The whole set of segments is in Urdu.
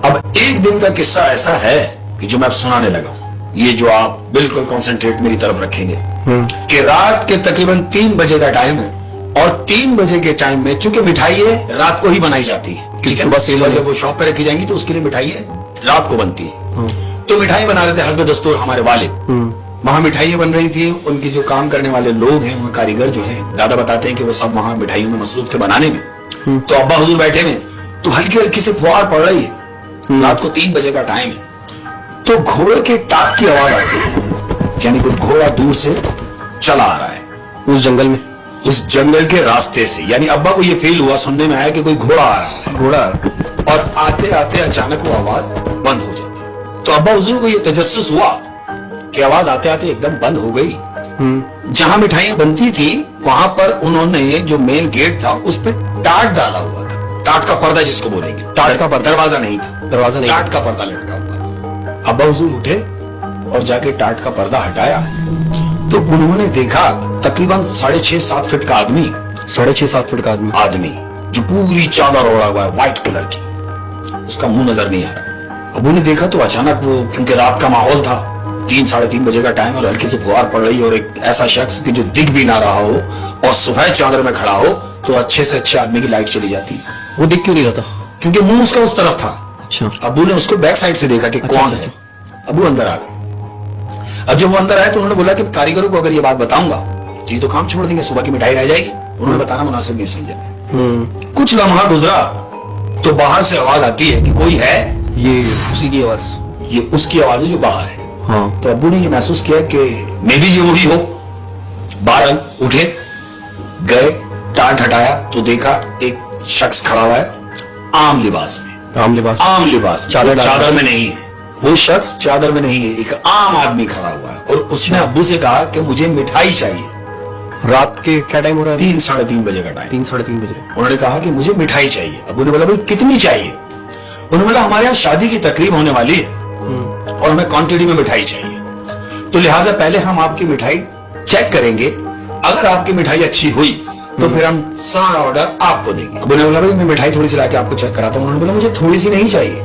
اب ایک دن کا قصہ ایسا ہے کہ جو میں اب سنانے لگا ہوں, یہ جو آپ بالکل کنسنٹریٹ میری طرف رکھیں گے کہ رات کے تقریباً 3 بجے کا ٹائم ہے, اور 3 بجے کے ٹائم میں چونکہ مٹھائی ہے رات کو ہی بنائی جاتی ہے, صبح جب وہ شاپ پہ رکھی جائیں گی تو اس کے لیے مٹھائی ہے رات کو بنتی ہے. تو مٹھائی بنا رہے تھے حسب دستور ہمارے والد, وہاں مٹھائیاں بن رہی تھی. ان کی جو کام کرنے والے لوگ ہیں, وہ کاریگر جو ہیں, دادا بتاتے ہیں کہ وہ سب وہاں مٹھائیوں میں مصروف تھے بنانے میں. تو ابا حضور بیٹھے ہیں تو ہلکی ہلکی سے فوار پڑ رہی ہے, رات کو 3 بجے کا ٹائم ہے. تو گھوڑے کے ٹاپ کی آواز آتی ہے, یعنی کوئی گھوڑا دور سے چلا آ رہا ہے اس جنگل میں, اس جنگل کے راستے سے. یعنی ابا کو یہ فیل ہوا, سننے میں آیا کہ کوئی گھوڑا آ رہا ہے, گھوڑا, اور آتے آتے اچانک وہ آواز بند ہو جاتی ہے. تو ابا حضور کو یہ تجسس ہوا کہ آواز آتے آتے ایک دم بند ہو گئی. جہاں مٹھائیاں بنتی تھی وہاں پر انہوں نے جو مین گیٹ تھا اس پہ ٹاٹ ڈالا ہوا تھا, ٹاٹ کا پردہ جس کو بولیں گے, ٹاٹ کا پردہ, دروازہ نہیں تھا, دروازہ نہیں, ٹاٹ کا پردہ لٹکا ہوا تھا. ابا حضور اٹھے اور جا کے ٹاٹ کا پردہ ہٹایا تو انہوں نے دیکھا تقریباً 6.5-7 فٹ کا آدمی, 6.5-7 فٹ کا آدمی جو پوری چادر اوڑا ہوا ہے وائٹ کلر کی, اس کا منہ نظر نہیں آ رہا. ابو نے دیکھا تو اچانک وہ, کیونکہ رات کا ماحول تھا, 3-3:30 بجے کا ٹائم اور ہلکی سے فوار پڑ رہی, اور ایک ایسا شخص کہ جو دکھ بھی نہ رہا ہو اور سفید چادر میں کھڑا ہو تو اچھے سے اچھے آدمی کی لائٹ چلی جاتی. وہ دکھ کیوں نہیں رہا تھا؟ کیونکہ منہ اس کا اس طرف تھا. اچھا. ابو نے اس کو بیک سائڈ سے دیکھا کہ کون ہے. ابو اندر آ گئے. اب جب وہ اندر آئے تو انہوں نے بولا کہ کاریگروں کو اگر یہ بات بتاؤں گا تو یہ تو کام چھوڑ دیں گے, صبح کی مٹھائی رہ جائے گی. انہوں نے بتانا مناسب نہیں سمجھا. کچھ لمحہ گزرا تو باہر سے آواز آتی ہے کہ کوئی ہے. یہ اسی کی آواز, یہ اس کی آواز ہے جو باہر ہے. ہاں. تو ابو نے یہ محسوس کیا کہ میں بھی یہ وہی ہو. بہرحال اٹھے, گئے, ٹاٹ ہٹایا تو دیکھا ایک شخص کھڑا ہوا ہے عام لباس میں, عام لباس, عام لباس, چادر میں نہیں ہے. وہ شخص چادر میں نہیں ہے, ایک عام آدمی کھڑا ہوا ہے, اور اس نے ابو سے کہا کہ مجھے مٹھائی چاہیے. رات کے کیا ٹائم ہو رہا ہے؟ 3-3:30 بجے کا ٹائم. 3-3:30 بجے. انہوں نے کہا کہ مجھے مٹھائی چاہیے. ابو نے بولا بھائی کتنی چاہیے؟ انہوں نے بولا ہمارے یہاں شادی کی تقریب ہونے والی ہے اور ہمیں کوانٹٹی میں مٹھائی چاہیے, تو لہٰذا پہلے ہم آپ کی مٹھائی چیک کریں گے, اگر آپ کی مٹھائی اچھی ہوئی تو پھر ہم سارا آرڈر آپ کو دیں گے. ابو نے بولا بھائی میں مٹھائی تھوڑی سی لا کے آپ کو چیک کراتا ہوں. انہوں نے بولا مجھے تھوڑی سی نہیں چاہیے,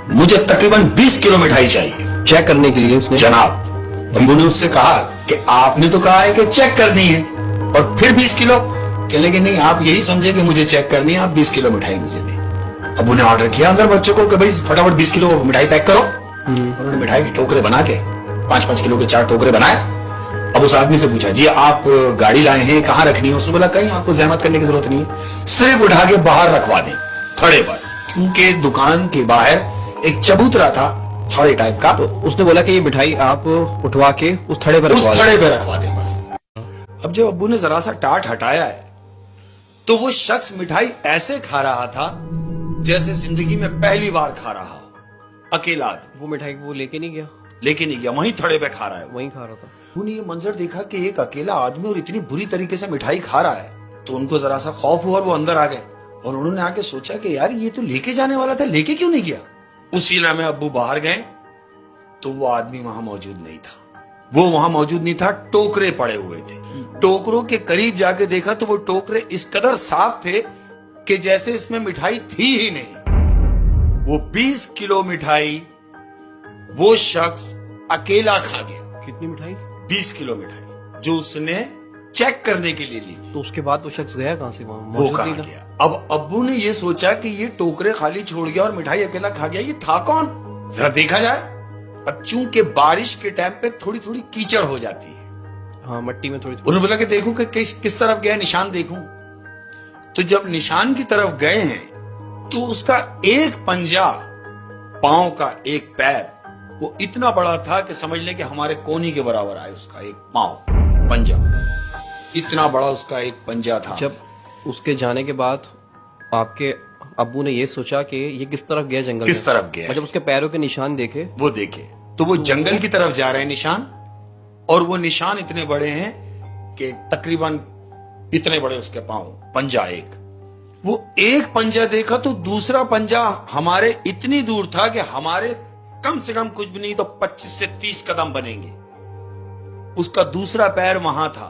مجھے تقریباً 20 کلو مٹھائی چاہیے چیک کرنے کے لیے. اس نے جناب, ابو نے اس سے کہا کہ آپ نے تو کہا ہے کہ چیک کرنی ہے اور پھر 20 کلو, کہنے کہ نہیں آپ یہی سمجھے کہ مجھے چیک کرنی ہے, آپ 20 کلو مٹھائی مجھے دیں. ابو نے آرڈر کیا اندر بچوں کو کہ بھائی فٹافٹ 20 کلو مٹھائی پیک کرو. انہوں نے مٹھائی کے ٹوکرے بنا کے 5-5 کلو کے 4 ٹوکرے بنائے. اب اس آدمی سے پوچھا جی آپ گاڑی لائے ہیں, کہاں رکھنی ہے؟ اس نے بولا کہیں آپ کو زحمت کرنے کی ضرورت نہیں ہے, صرف اٹھا کے باہر رکھوا دیں تھڑے پر, کیونکہ دکان کے باہر ایک چبوترا تھا تھڑے ٹائپ کا. تو اس نے بولا کہ یہ مٹھائی آپ اٹھوا کے اس تھڑے پر رکھوا دیں بس. اب جب ابو نے ذرا سا ٹاٹ ہٹایا ہے تو وہ شخص مٹھائی ایسے کھا رہا تھا جیسے زندگی میں پہلی بار کھا رہا ہو, اکیلا آدمی. وہ مٹھائی وہ لے کے نہیں گیا, لیکن نہیں گیا, وہیں تھڑے پہ کھا رہا ہے. وہیں کھا رہا تھا. انہوں نے یہ منظر دیکھا کہ ایک اکیلا آدمی اور اتنی بری طریقے سے مٹھائی کھا رہا ہے, تو ان کو ذرا سا خوف ہوا اور وہ اندر آ گئے, اور انہوں نے آ کے سوچا کہ یار یہ تو لے کے جانے والا تھا, لے کے کیوں نہیں گیا. اسی لمحے ابو باہر گئے تو وہ آدمی وہاں موجود نہیں تھا. وہ وہاں موجود نہیں تھا, ٹوکرے پڑے ہوئے تھے. ٹوکروں کے قریب جا کے دیکھا تو وہ ٹوکرے اس قدر صاف تھے کہ جیسے اس میں مٹھائی تھی ہی نہیں. وہ 20 کلو مٹھائی وہ شخص اکیلا کھا گیا. کتنی مٹھائی؟ 20 کلو مٹھائی جو اس نے چیک کرنے کے لیے لی. تو اس کے بعد وہ شخص گیا کہاں سے؟ وہ کہاں گیا؟ اب ابو نے یہ سوچا کہ یہ ٹوکرے خالی چھوڑ گیا اور مٹھائی اکیلا کھا گیا, یہ تھا کون؟ ذرا دیکھا جائے. اب چونکہ بارش کے ٹائم پہ تھوڑی تھوڑی کیچڑ ہو جاتی ہے, ہاں مٹی میں تھوڑی. انہوں نے بولا کہ دیکھوں کہ کس طرف گیا, نشان دیکھوں. تو جب نشان کی طرف گئے ہیں تو اس کا ایک پنجہ, پاؤں کا ایک پیر, وہ اتنا بڑا تھا کہ سمجھ لیں کہ ہمارے کونی کے برابر آئے. اس کا ایک پاؤں پنجہ, اتنا بڑا اس کا ایک پنجہ تھا. جب اس کے جانے کے بعد آپ کے ابو نے یہ سوچا کہ یہ کس طرف گیا, جنگل کس طرف گیا, جب اس کے پیروں کے نشان دیکھے, وہ دیکھے تو وہ جنگل کی طرف جا رہے ہیں نشان, اور وہ نشان اتنے بڑے ہیں کہ تقریباً اتنے بڑے اس کے پاؤں, پنجہ ایک. وہ ایک پنجہ دیکھا تو دوسرا پنجہ ہمارے اتنی دور تھا کہ ہمارے کم سے کم کچھ بھی نہیں تو 25 سے 30 قدم بنیں گے. اس کا دوسرا پیر وہاں تھا.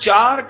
4